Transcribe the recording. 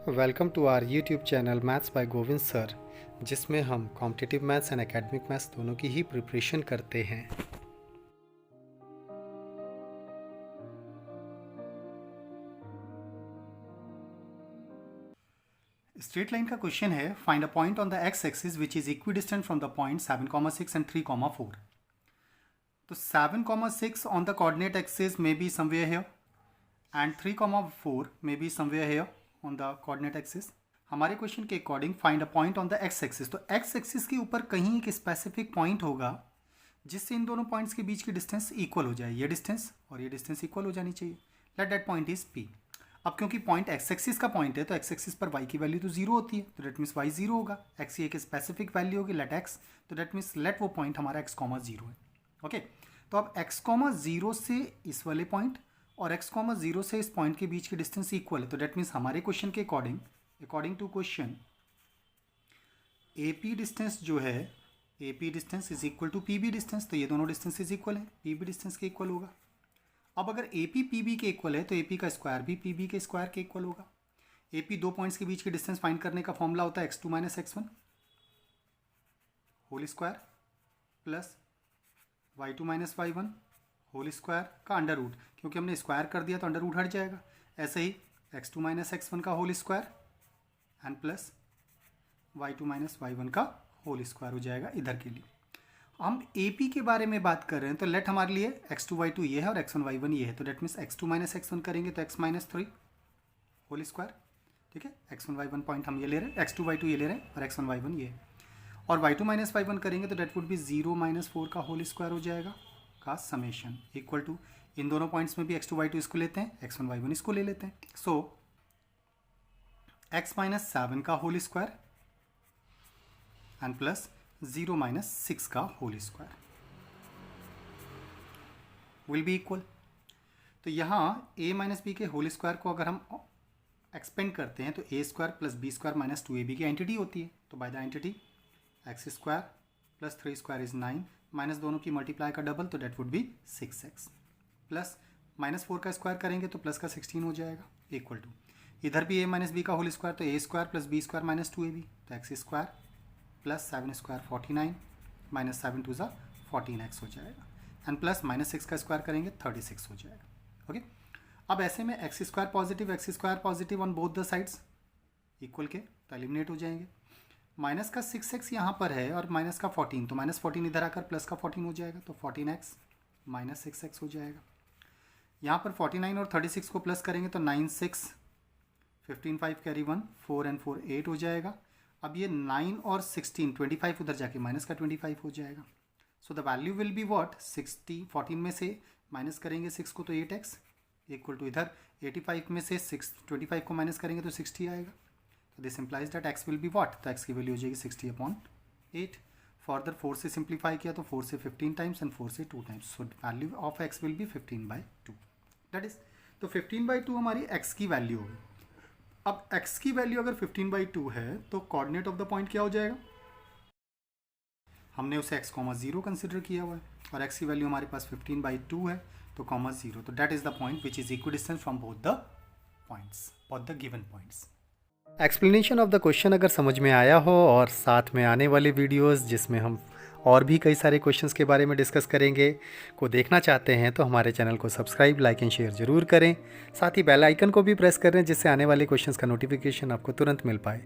Welcome to our YouTube channel maths by Govind sir, जिसमें हम competitive maths and academic maths दोनों की ही प्रिपरेशन करते हैं। स्ट्रेट लाइन का क्वेश्चन है, find a point on the X axis which is equidistant from the point 7,6 and 3,4। तो 7,6 on the coordinate axis may be somewhere here and 3,4 may be somewhere here on the coordinate axis. हमारे question के according find a point on the X axis, तो x axis के ऊपर कहीं एक specific point होगा जिससे इन दोनों पॉइंट्स के बीच की डिस्टेंस इक्वल हो जाए। ये डिस्टेंस और ये डिस्टेंस इक्वल हो जानी चाहिए। Let that point is P. अब क्योंकि पॉइंट एक्स एक्सिस का पॉइंट है तो एक्स एक्सिस पर वाई की वैल्यू तो जीरो होती है, तो डेट मीन्स वाई जीरो होगा। एक्स की एक स्पेसिफिक वैल्यू होगी, लेट एक्स, तो डेट मीन्स लेट वो पॉइंट हमारा एक्स कॉमा जीरो है। ओके, तो अब एक्स कॉमा जीरो से इस वाले पॉइंट और एक्स कॉमा जीरो से इस पॉइंट के बीच की डिस्टेंस इक्वल है, तो डेट मीन्स हमारे क्वेश्चन के according to question A P distance जो है, A P distance is equal to P B distance, तो ये दोनों डिस्टेंस इज इक्वल है, पी बी डिस्टेंस के इक्वल होगा। अब अगर ए पी पी बी के इक्वल है तो ए पी का स्क्वायर भी पी बी के स्क्वायर के इक्वल होगा। ए पी दो पॉइंट्स के बीच की डिस्टेंस फाइंड करने का फॉर्मूला होता है x2 minus x1 whole square plus y2 minus y1 whole square का अंडर रूट, क्योंकि हमने स्क्वायर कर दिया तो अंडर रूट हट जाएगा। ऐसे ही x2 माइनस x1 का whole square and plus y2 minus y1 का होल स्क्वायर हो जाएगा। इधर के लिए हम AP के बारे में बात कर रहे हैं, तो लेट हमारे लिए x2 y2 ये है और x1 y1 ये है, तो that means x2 minus x1 करेंगे तो x माइनस 3 होल स्क्वायर। ठीक है, x1 y1 पॉइंट हम ये ले रहे हैं, x2 y2 ये ले रहे हैं और x1 y1 ये है, और y2 माइनस y1 करेंगे तो डेट वुड बी 0 माइनस 4 का होल स्क्वायर हो जाएगा का समेशन इक्वल टू, इन दोनों पॉइंट्स में भी x2 y2 इसको लेते हैं, x1 y1 इसको ले लेते हैं। सो x माइनस 7 का whole square and plus 0 minus 6 का whole square will be equal. तो यहाँ a माइनस बी के होल स्क्वायर को अगर हम एक्सपेंड करते हैं तो a square plus b square minus 2ab की एंटिटी होती है, तो by the entity x square plus 3 square is 9 minus दोनों की मल्टीप्लाई का डबल, तो that would be 6x plus minus 4 का स्क्वायर करेंगे तो प्लस का 16 हो जाएगा इक्वल टू, इधर भी a माइनस बी का होल स्क्वायर तो a square plus b square minus 2ab, तो x square plus 7 square 49 minus 7 two ज़ा 14x हो जाएगा एंड प्लस माइनस 6 का स्क्वायर करेंगे 36 हो जाएगा। ओके, अब ऐसे में x square positive on both the sides equal के, तो एलिमिनेट हो जाएंगे। माइनस का 6x यहाँ पर है और माइनस का 14, तो माइनस 14 इधर आकर प्लस का 14 हो जाएगा, तो 14x माइनस 6x हो जाएगा। यहाँ पर 49 और 36 को प्लस करेंगे तो 9 6 15 5 कैरी 1 4 एंड 4 8 हो जाएगा। अब ये 9 और 16 25 उधर जाके माइनस का 25 हो जाएगा। So the value will be what 60, 14 में से माइनस करेंगे 6 को तो 8x इक्वल टू, इधर 85 में से 25 को माइनस करेंगे तो 60 आएगा, तो this implies that x will be what, तो x की वैल्यू हो जाएगी 60/8। फर्दर 4 से सिंप्लीफाई किया तो 4 से 15 टाइम्स एंड 4 से 2 times, so value of x will be 15/2, that is, तो 15/2 हमारी x की वैल्यू होगी। अब x की वैल्यू अगर 15/2 है तो कोऑर्डिनेट ऑफ द पॉइंट क्या हो जाएगा, हमने उसे x, 0 कंसिडर किया हुआ है और x की वैल्यू हमारे पास 15/2 है, तो 0, तो that is the point which is equidistant from both the points, both the given points. Explanation of the question अगर समझ में आया हो और साथ में आने वाले वीडियोस जिसमें हम और भी कई सारे क्वेश्चंस के बारे में डिस्कस करेंगे को देखना चाहते हैं तो हमारे चैनल को सब्सक्राइब, लाइक एंड शेयर ज़रूर करें। साथ ही बेल आइकन को भी प्रेस करें जिससे आने वाले क्वेश्चंस का नोटिफिकेशन आपको तुरंत मिल पाए।